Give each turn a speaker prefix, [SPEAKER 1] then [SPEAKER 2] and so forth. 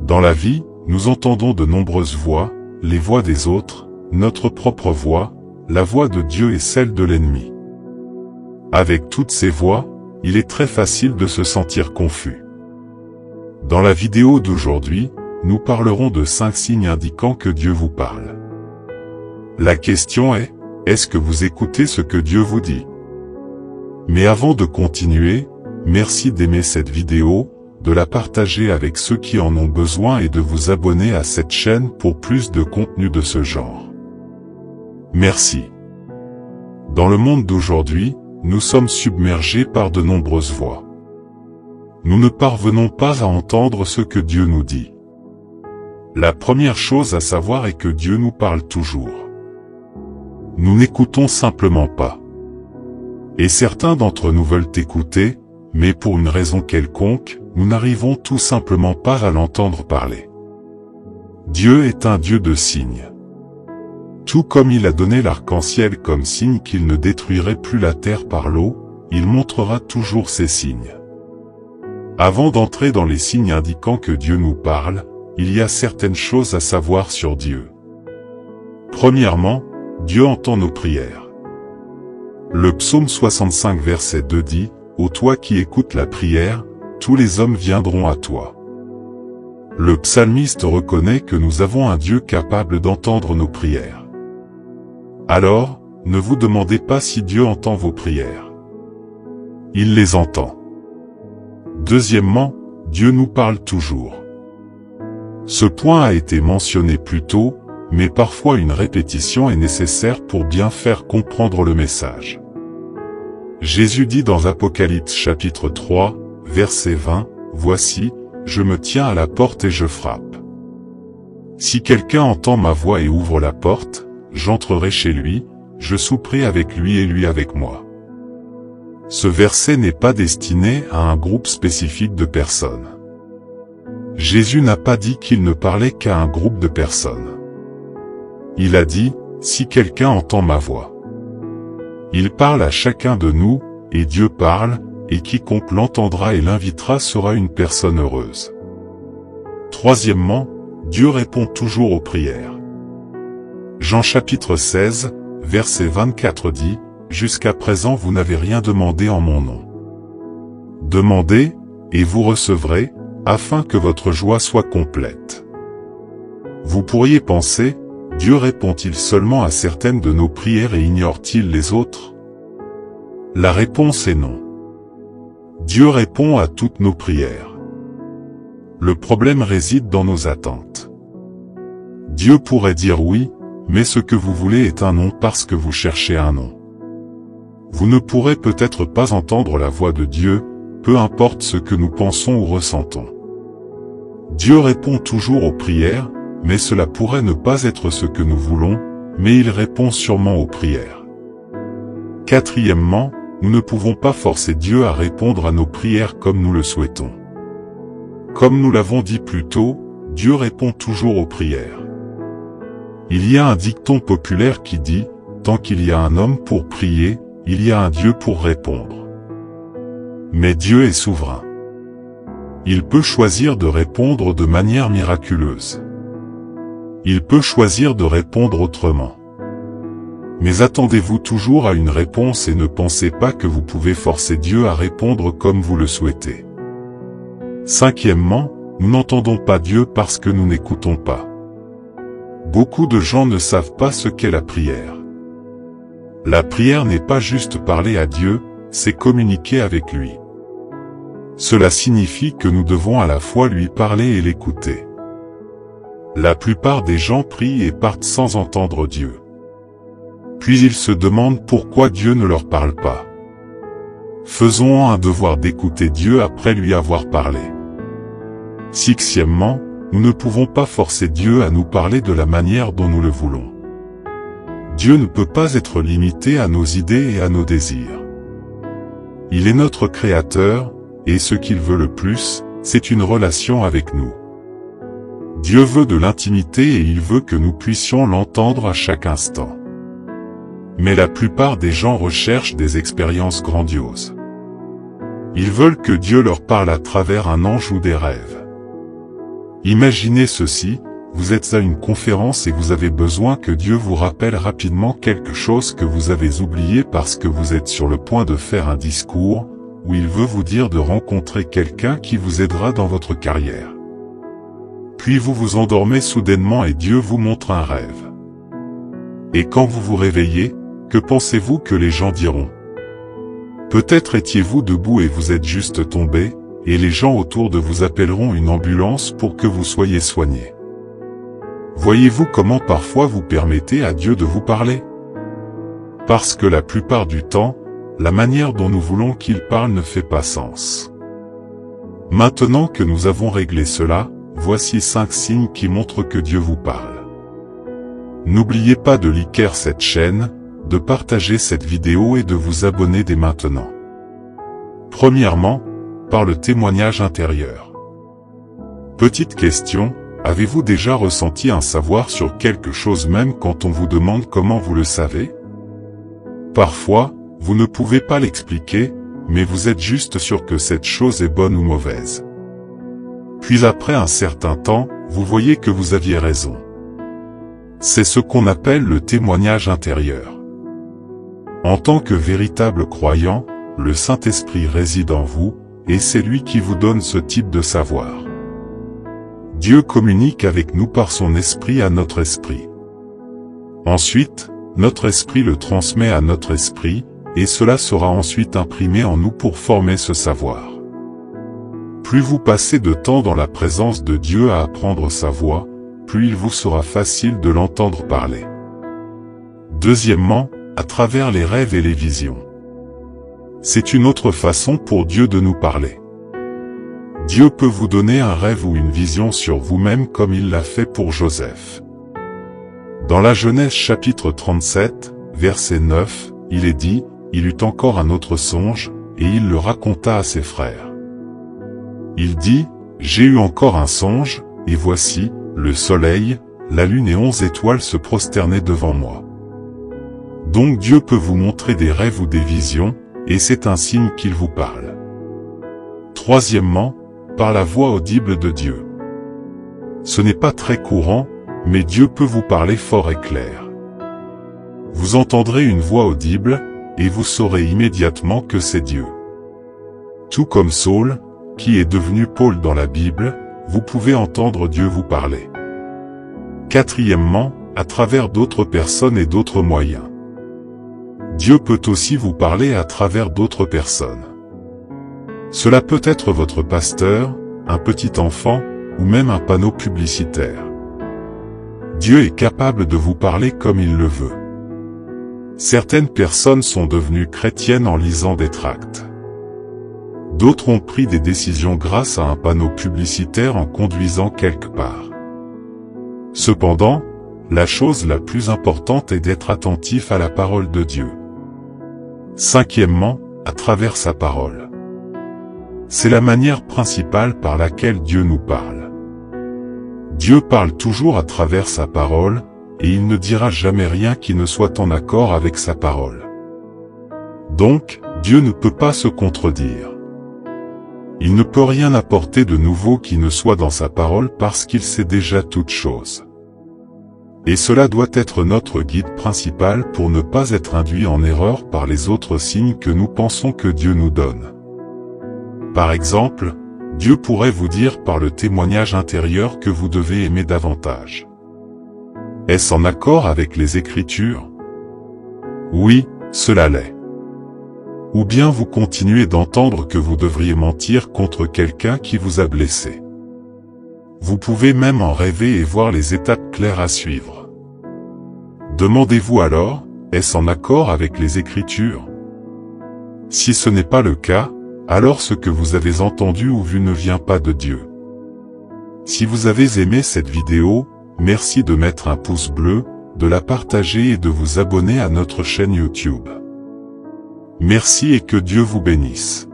[SPEAKER 1] Dans la vie, nous entendons de nombreuses voix, les voix des autres, notre propre voix, la voix de Dieu et celle de l'ennemi. Avec toutes ces voix, il est très facile de se sentir confus. Dans la vidéo d'aujourd'hui, nous parlerons de 5 signes indiquant que Dieu vous parle. La question est-ce que vous écoutez ce que Dieu vous dit? Mais avant de continuer, merci d'aimer cette vidéo, de la partager avec ceux qui en ont besoin et de vous abonner à cette chaîne pour plus de contenu de ce genre. Merci. Dans le monde d'aujourd'hui, nous sommes submergés par de nombreuses voix. Nous ne parvenons pas à entendre ce que Dieu nous dit. La première chose à savoir est que Dieu nous parle toujours. Nous n'écoutons simplement pas. Et certains d'entre nous veulent écouter, mais pour une raison quelconque, nous n'arrivons tout simplement pas à l'entendre parler. Dieu est un Dieu de signes. Tout comme il a donné l'arc-en-ciel comme signe qu'il ne détruirait plus la terre par l'eau, il montrera toujours ses signes. Avant d'entrer dans les signes indiquant que Dieu nous parle, il y a certaines choses à savoir sur Dieu. Premièrement, Dieu entend nos prières. Le psaume 65 verset 2 dit, « Ô toi qui écoutes la prière, tous les hommes viendront à toi. » Le psalmiste reconnaît que nous avons un Dieu capable d'entendre nos prières. Alors, ne vous demandez pas si Dieu entend vos prières. Il les entend. Deuxièmement, Dieu nous parle toujours. Ce point a été mentionné plus tôt, mais parfois une répétition est nécessaire pour bien faire comprendre le message. Jésus dit dans Apocalypse chapitre 3, verset 20, « Voici, je me tiens à la porte et je frappe. Si quelqu'un entend ma voix et ouvre la porte, j'entrerai chez lui, je souperai avec lui et lui avec moi. » Ce verset n'est pas destiné à un groupe spécifique de personnes. Jésus n'a pas dit qu'il ne parlait qu'à un groupe de personnes. Il a dit, « Si quelqu'un entend ma voix. » Il parle à chacun de nous, et Dieu parle, et quiconque l'entendra et l'invitera sera une personne heureuse. Troisièmement, Dieu répond toujours aux prières. Jean chapitre 16, verset 24 dit, « Jusqu'à présent vous n'avez rien demandé en mon nom. Demandez, et vous recevrez, afin que votre joie soit complète. » Vous pourriez penser, Dieu répond-il seulement à certaines de nos prières et ignore-t-il les autres? La réponse est non. Dieu répond à toutes nos prières. Le problème réside dans nos attentes. Dieu pourrait dire oui, mais ce que vous voulez est un non parce que vous cherchez un non. Vous ne pourrez peut-être pas entendre la voix de Dieu, peu importe ce que nous pensons ou ressentons. Dieu répond toujours aux prières, mais cela pourrait ne pas être ce que nous voulons, mais il répond sûrement aux prières. Quatrièmement, nous ne pouvons pas forcer Dieu à répondre à nos prières comme nous le souhaitons. Comme nous l'avons dit plus tôt, Dieu répond toujours aux prières. Il y a un dicton populaire qui dit, « Tant qu'il y a un homme pour prier, il y a un Dieu pour répondre. » Mais Dieu est souverain. Il peut choisir de répondre de manière miraculeuse. Il peut choisir de répondre autrement. Mais attendez-vous toujours à une réponse et ne pensez pas que vous pouvez forcer Dieu à répondre comme vous le souhaitez. Cinquièmement, nous n'entendons pas Dieu parce que nous n'écoutons pas. Beaucoup de gens ne savent pas ce qu'est la prière. La prière n'est pas juste parler à Dieu, c'est communiquer avec lui. Cela signifie que nous devons à la fois lui parler et l'écouter. La plupart des gens prient et partent sans entendre Dieu. Puis ils se demandent pourquoi Dieu ne leur parle pas. Faisons un devoir d'écouter Dieu après lui avoir parlé. Sixièmement, nous ne pouvons pas forcer Dieu à nous parler de la manière dont nous le voulons. Dieu ne peut pas être limité à nos idées et à nos désirs. Il est notre Créateur, et ce qu'il veut le plus, c'est une relation avec nous. Dieu veut de l'intimité et il veut que nous puissions l'entendre à chaque instant. Mais la plupart des gens recherchent des expériences grandioses. Ils veulent que Dieu leur parle à travers un ange ou des rêves. Imaginez ceci, vous êtes à une conférence et vous avez besoin que Dieu vous rappelle rapidement quelque chose que vous avez oublié parce que vous êtes sur le point de faire un discours, où il veut vous dire de rencontrer quelqu'un qui vous aidera dans votre carrière. Puis vous vous endormez soudainement et Dieu vous montre un rêve. Et quand vous vous réveillez, que pensez-vous que les gens diront? Peut-être étiez-vous debout et vous êtes juste tombé, et les gens autour de vous appelleront une ambulance pour que vous soyez soigné. Voyez-vous comment parfois vous permettez à Dieu de vous parler? Parce que la plupart du temps, la manière dont nous voulons qu'il parle ne fait pas sens. Maintenant que nous avons réglé cela, voici 5 signes qui montrent que Dieu vous parle. N'oubliez pas de liker cette chaîne, de partager cette vidéo et de vous abonner dès maintenant. Premièrement, par le témoignage intérieur. Petite question, avez-vous déjà ressenti un savoir sur quelque chose même quand on vous demande comment vous le savez? Parfois, vous ne pouvez pas l'expliquer, mais vous êtes juste sûr que cette chose est bonne ou mauvaise. Puis après un certain temps, vous voyez que vous aviez raison. C'est ce qu'on appelle le témoignage intérieur. En tant que véritable croyant, le Saint-Esprit réside en vous, et c'est lui qui vous donne ce type de savoir. Dieu communique avec nous par son esprit à notre esprit. Ensuite, notre esprit le transmet à notre esprit, et cela sera ensuite imprimé en nous pour former ce savoir. Plus vous passez de temps dans la présence de Dieu à apprendre sa voix, plus il vous sera facile de l'entendre parler. Deuxièmement, à travers les rêves et les visions. C'est une autre façon pour Dieu de nous parler. Dieu peut vous donner un rêve ou une vision sur vous-même comme il l'a fait pour Joseph. Dans la Genèse chapitre 37, verset 9, il est dit, « Il eut encore un autre songe, et il le raconta à ses frères. Il dit, « J'ai eu encore un songe, et voici, le soleil, la lune et 11 étoiles se prosternaient devant moi. » Donc Dieu peut vous montrer des rêves ou des visions, et c'est un signe qu'il vous parle. Troisièmement, par la voix audible de Dieu. Ce n'est pas très courant, mais Dieu peut vous parler fort et clair. Vous entendrez une voix audible, et vous saurez immédiatement que c'est Dieu. Tout comme Saul, qui est devenu Paul dans la Bible, vous pouvez entendre Dieu vous parler. Quatrièmement, à travers d'autres personnes et d'autres moyens. Dieu peut aussi vous parler à travers d'autres personnes. Cela peut être votre pasteur, un petit enfant, ou même un panneau publicitaire. Dieu est capable de vous parler comme il le veut. Certaines personnes sont devenues chrétiennes en lisant des tracts. D'autres ont pris des décisions grâce à un panneau publicitaire en conduisant quelque part. Cependant, la chose la plus importante est d'être attentif à la parole de Dieu. Cinquièmement, à travers sa parole. C'est la manière principale par laquelle Dieu nous parle. Dieu parle toujours à travers sa parole, et il ne dira jamais rien qui ne soit en accord avec sa parole. Donc, Dieu ne peut pas se contredire. Il ne peut rien apporter de nouveau qui ne soit dans sa parole parce qu'il sait déjà toutes choses. Et cela doit être notre guide principal pour ne pas être induit en erreur par les autres signes que nous pensons que Dieu nous donne. Par exemple, Dieu pourrait vous dire par le témoignage intérieur que vous devez aimer davantage. Est-ce en accord avec les Écritures? Oui, cela l'est. Ou bien vous continuez d'entendre que vous devriez mentir contre quelqu'un qui vous a blessé. Vous pouvez même en rêver et voir les étapes claires à suivre. Demandez-vous alors, est-ce en accord avec les Écritures? Si ce n'est pas le cas, alors ce que vous avez entendu ou vu ne vient pas de Dieu. Si vous avez aimé cette vidéo, merci de mettre un pouce bleu, de la partager et de vous abonner à notre chaîne YouTube. Merci et que Dieu vous bénisse.